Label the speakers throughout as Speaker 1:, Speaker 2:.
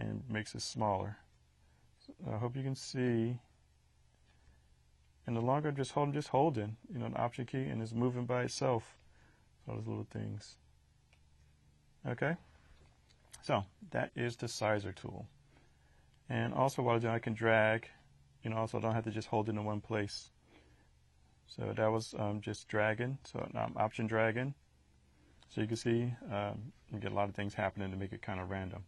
Speaker 1: and makes it smaller. So I hope you can see. And the longer I'm just holding, you know, the Option key, and it's moving by itself. All those little things. Okay. So that is the sizer tool. And also while I'm doing, I can drag, you know, also I don't have to just hold it in one place. So that was just dragging. So now I'm Option dragging. So you can see you get a lot of things happening to make it kind of random.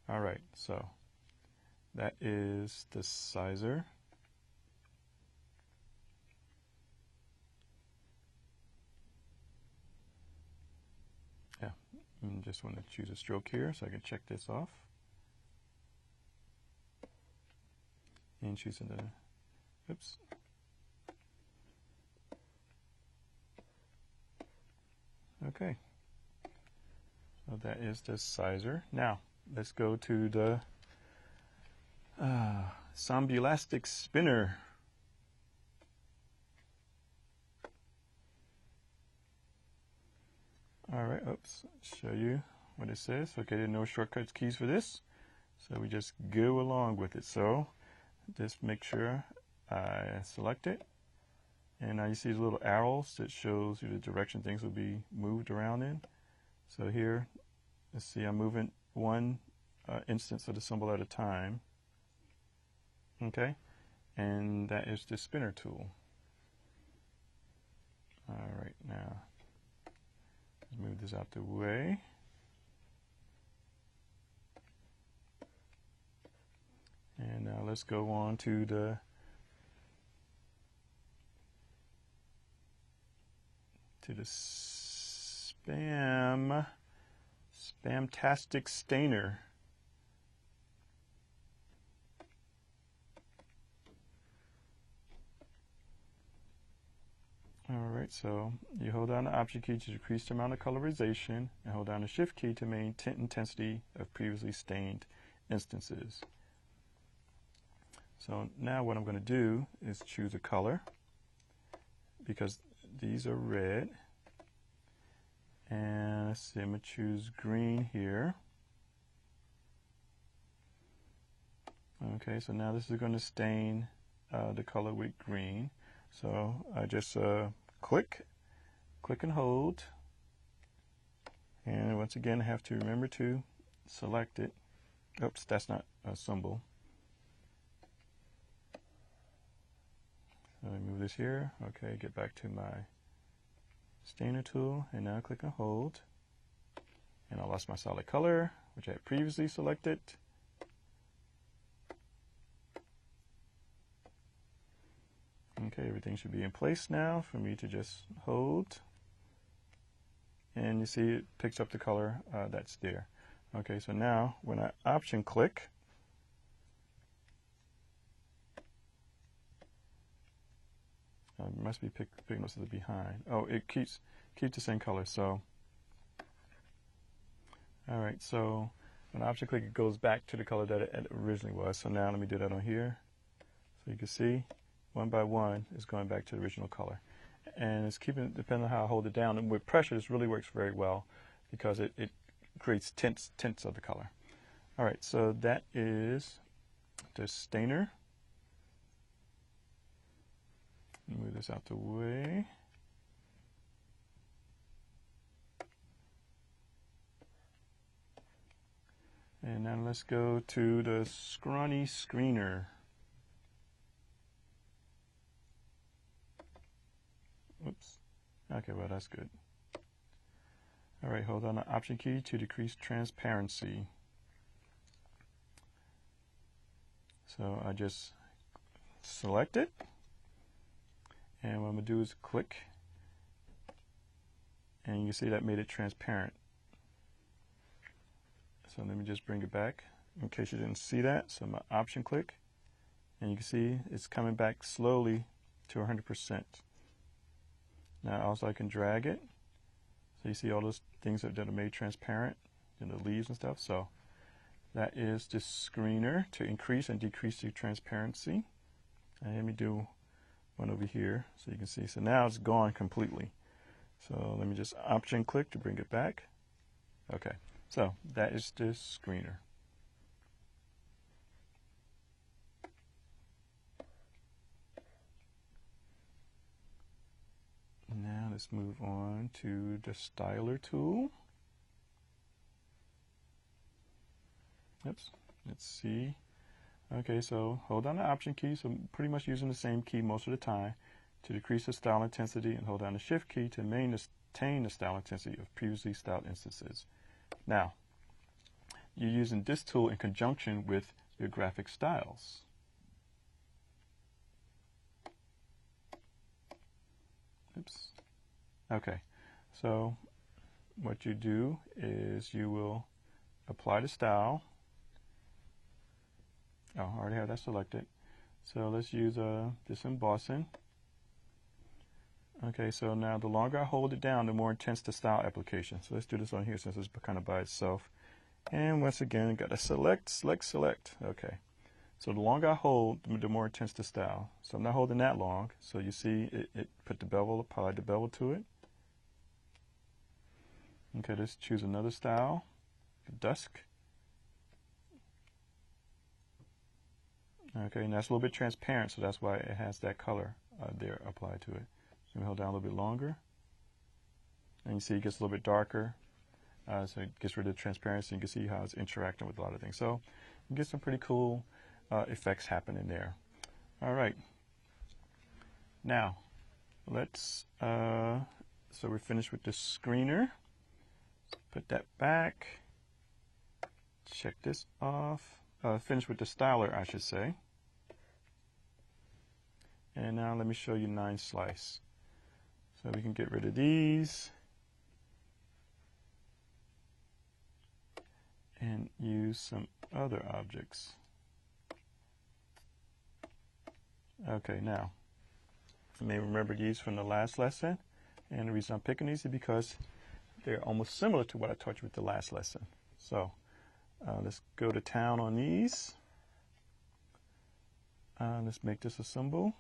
Speaker 1: All right, so that is the sizer. Yeah, I just want to choose a stroke here so I can check this off. And choosing the, oops. Okay, so that is the sizer. Now, let's go to the Sombulastic Spinner. All right, oops, show you what it says. Okay, there are no shortcuts keys for this, so we just go along with it. So just make sure I select it, and now you see the little arrows that shows you the direction things will be moved around in. So here, let's see, I'm moving one instance of the symbol at a time. Okay, and that is the spinner tool. All right, now let's move this out the way. And now let's go on to the Spamtastic Stainer. All right, so you hold down the Option key to decrease the amount of colorization, and hold down the Shift key to maintain tint intensity of previously stained instances. So now what I'm going to do is choose a color, because these are red. And let's see, I'm going to choose green here. Okay, so now this is going to stain the color with green. So I just click and hold. And once again, I have to remember to select it. Oops, that's not a symbol. So let me move this here. Okay, get back to my stainer tool, and now click and hold. And I lost my solid color, which I had previously selected. Okay, everything should be in place now for me to just hold. And you see it picks up the color that's there. Okay, so now when I Option click, it must be picking most of the behind. Oh, it keeps the same color. So, all right. So when I Option click, it goes back to the color that it originally was. So now let me do that on here. So you can see, one by one, it's going back to the original color, and it's keeping depending on how I hold it down. And with pressure, this really works very well because it creates tints of the color. All right. So that is the stainer. Move this out the way. And now let's go to the scrawny screener. Oops. Okay, well, that's good. All right, hold on the Option key to decrease transparency. So I just select it. And what I'm going to do is click. And you can see that made it transparent. So let me just bring it back in case you didn't see that. So my Option click. And you can see it's coming back slowly to 100%. Now also I can drag it. So you see all those things that are made transparent, and the leaves and stuff. So that is the screener to increase and decrease the transparency. And let me do one over here so you can see. So now it's gone completely. So let me just Option click to bring it back. Okay, so that is the screener. let's move on to the styler tool. Oops, let's see. Okay, so hold down the Option key, so I'm pretty much using the same key most of the time to decrease the style intensity, and hold down the Shift key to maintain the style intensity of previously styled instances. Now, you're using this tool in conjunction with your graphic styles. Oops. Okay, so what you do is you will apply the style. Oh, I already have that selected. So let's use this embossing. Okay, so now the longer I hold it down, the more intense the style application. So let's do this on here since it's kind of by itself. And once again, got to select. Okay. So the longer I hold, the more intense the style. So I'm not holding that long. So you see it put the bevel, applied the bevel to it. Okay, let's choose another style, dusk. Okay, and that's a little bit transparent, so that's why it has that color there applied to it. So we hold down a little bit longer. And you see it gets a little bit darker. So it gets rid of the transparency. You can see how it's interacting with a lot of things. So you get some pretty cool effects happening there. All right. Now, let's, so we're finished with the screener. Put that back. Check this off. Finished with the styler, I should say. And now let me show you 9 slice. So we can get rid of these and use some other objects. Okay, now you may remember these from the last lesson, and the reason I'm picking these is because they're almost similar to what I taught you with the last lesson. So let's go to town on these. Let's make this a symbol.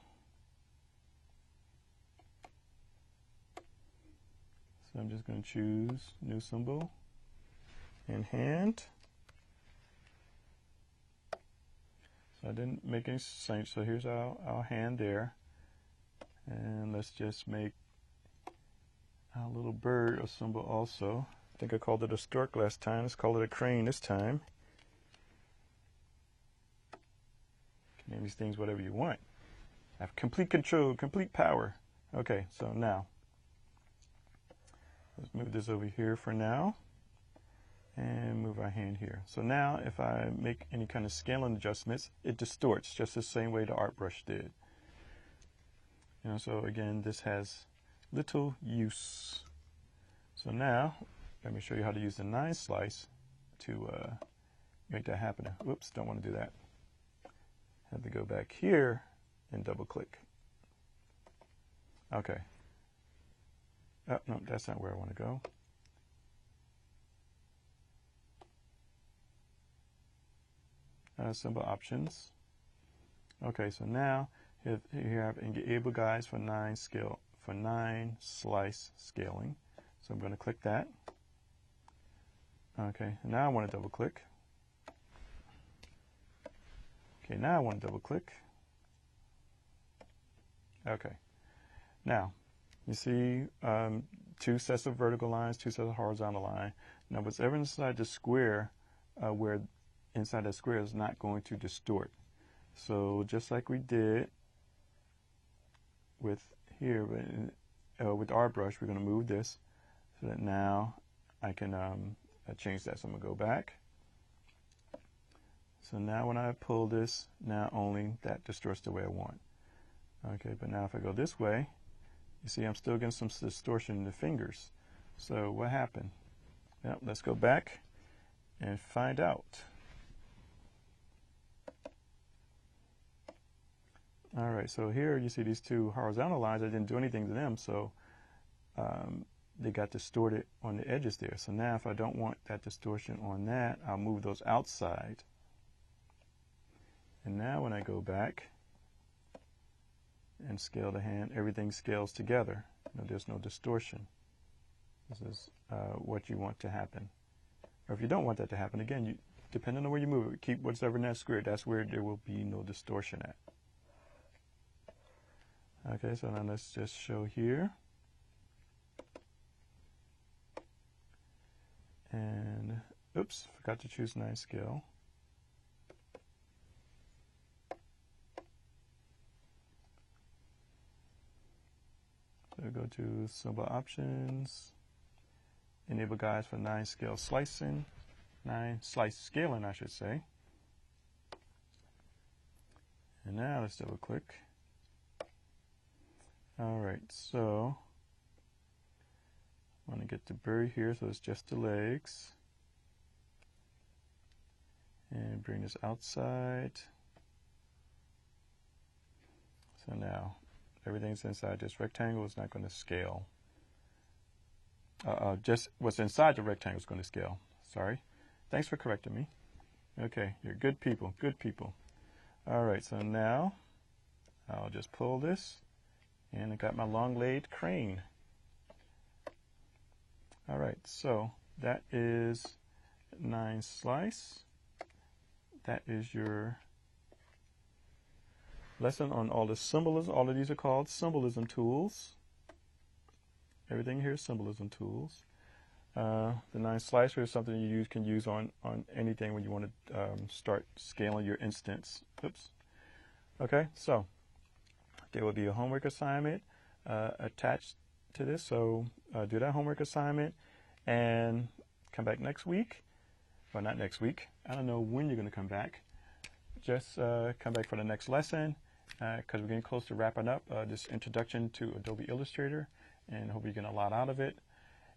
Speaker 1: So I'm just going to choose new symbol and hand. So I didn't make any sense. So here's our hand there. And let's just make our little bird a symbol also. I think I called it a stork last time. Let's call it a crane this time. You can name these things whatever you want. Have complete control, complete power. Okay, so now let's move this over here for now and move our hand here. So now if I make any kind of scaling adjustments, it distorts just the same way the art brush did. You know, so again, this has little use. So now let me show you how to use the 9 slice to make that happen. Whoops, don't want to do that. Have to go back here and double click. Okay. Oh, no, that's not where I want to go. Symbol options. Okay, so now here you have enable guides for 9 slice scaling. So I'm going to click that. Okay, now I want to double click. Okay, now I want to double click. Okay, now you see 2 sets of vertical lines, 2 sets of horizontal line. Now whatever inside the square, where inside that square is not going to distort. So just like we did with here, with our brush, we're going to move this so that now I can change that. So I'm going to go back. So now when I pull this, now only that distorts the way I want. Okay, but now if I go this way, you see I'm still getting some distortion in the fingers. So what happened? Well, let's go back and find out. All right, so here you see these 2 horizontal lines. I didn't do anything to them, so they got distorted on the edges there. So now if I don't want that distortion on that, I'll move those outside. And now when I go back and scale the hand, everything scales together. There's no distortion. This is what you want to happen. Or if you don't want that to happen, again, depending on where you move it, keep whatever in that square. That's where there will be no distortion at. Okay, so now let's just show here. And oops, forgot to choose 9 scale. So go to symbol options, enable guides for 9 scale slicing, 9 slice scaling, I should say. And now let's double click. All right, so I want to get the bird here, so it's just the legs. And bring this outside. So now everything's inside this rectangle. Is not going to scale. Just what's inside the rectangle is going to scale. Sorry. Thanks for correcting me. Okay, you're good people, good people. All right, so now I'll just pull this, and I got my long-legged crane. All right, so that is 9 slice. That is your lesson on all the symbolism. All of these are called symbolism tools. Everything here is symbolism tools. The 9 slicer is something you can use on anything when you want to start scaling your instance. Oops. Okay, so there will be a homework assignment attached to this. So do that homework assignment and come back next week. Well, not next week. I don't know when you're going to come back. Just come back for the next lesson because we're getting close to wrapping up this introduction to Adobe Illustrator, and hope you're getting a lot out of it.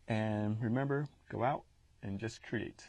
Speaker 1: And remember, go out and just create.